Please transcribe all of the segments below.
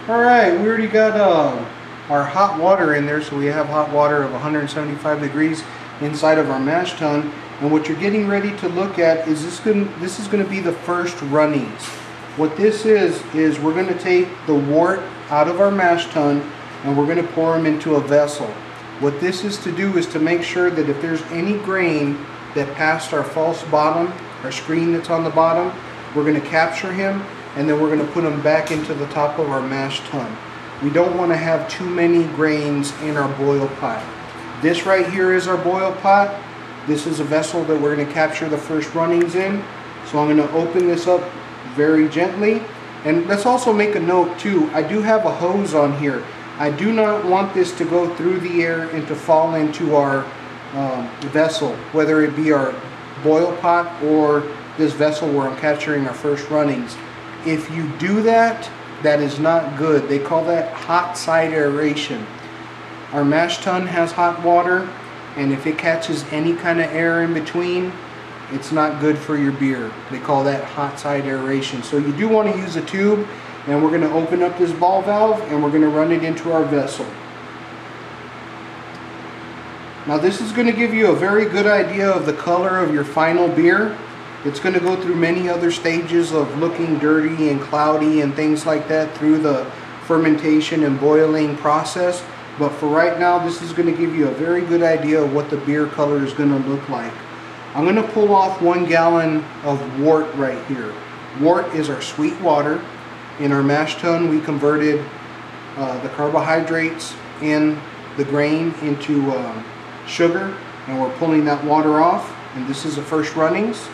Alright, we already got our hot water in there, so we have hot water of 175 degrees inside of our mash tun. And what you're getting ready to look at is this is going to be the first runnings. What this is we're going to take the wort out of our mash tun and we're going to pour them into a vessel. What this is to do is to make sure that if there's any grain that passed our false bottom, our screen that's on the bottom, we're going to capture him and then we're going to put him back into the top of our mash tun. We don't want to have too many grains in our boil pot. This right here is our boil pot. This is a vessel that we're going to capture the first runnings in. So I'm going to open this up very gently. And let's also make a note too, I do have a hose on here. I do not want this to go through the air and to fall into our vessel, whether it be our boil pot or this vessel where I'm capturing our first runnings. If you do that, that is not good. They call that hot side aeration. Our mash tun has hot water, and if it catches any kind of air in between, it's not good for your beer. They call that hot side aeration. So you do want to use a tube, and we're going to open up this ball valve and we're going to run it into our vessel. Now this is going to give you a very good idea of the color of your final beer. It's going to go through many other stages of looking dirty and cloudy and things like that through the fermentation and boiling process. But for right now, this is going to give you a very good idea of what the beer color is going to look like. I'm going to pull off 1 gallon of wort right here. Wort is our sweet water. In our mash tun, we converted the carbohydrates in the grain into sugar, and we're pulling that water off. And this is the first runnings.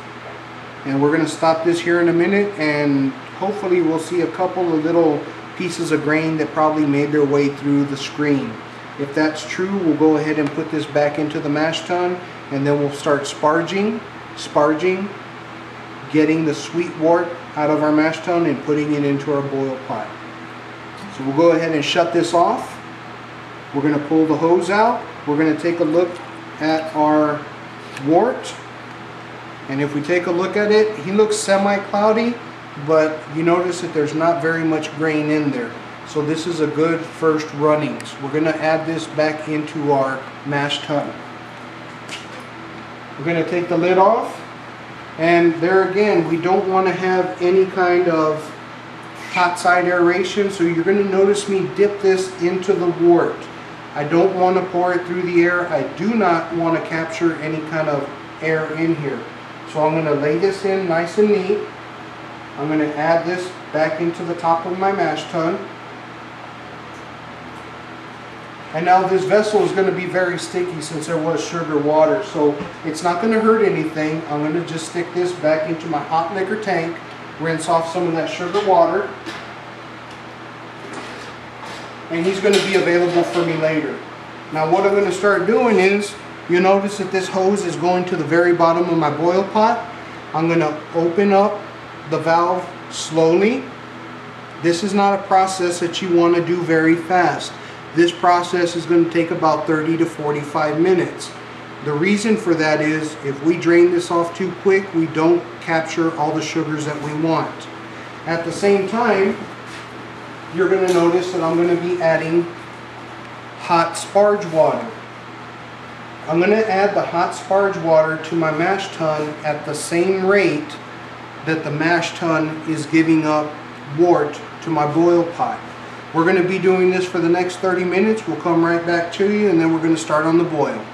And we're going to stop this here in a minute, and hopefully we'll see a couple of little pieces of grain that probably made their way through the screen. If that's true, we'll go ahead and put this back into the mash tun, and then we'll start sparging, getting the sweet wort out of our mash tun and putting it into our boil pot. So we'll go ahead and shut this off. We're going to pull the hose out. We're going to take a look at our wort. And if we take a look at it, he looks semi-cloudy, but you notice that there's not very much grain in there. So this is a good first runnings. We're going to add this back into our mash tun. We're going to take the lid off, and there again, we don't want to have any kind of hot side aeration, so you're going to notice me dip this into the wort. I don't want to pour it through the air. I do not want to capture any kind of air in here. So I'm going to lay this in nice and neat. I'm going to add this back into the top of my mash tun. And now this vessel is going to be very sticky since there was sugar water. So it's not going to hurt anything. I'm going to just stick this back into my hot liquor tank, rinse off some of that sugar water. And he's going to be available for me later. Now what I'm going to start doing is, you notice that this hose is going to the very bottom of my boil pot. I'm going to open up the valve slowly. This is not a process that you want to do very fast. This process is going to take about 30 to 45 minutes. The reason for that is if we drain this off too quick, we don't capture all the sugars that we want. At the same time, you're going to notice that I'm going to be adding hot sparge water. I'm going to add the hot sparge water to my mash tun at the same rate that the mash tun is giving up wort to my boil pot. We're going to be doing this for the next 30 minutes. We'll come right back to you, and then we're going to start on the boil.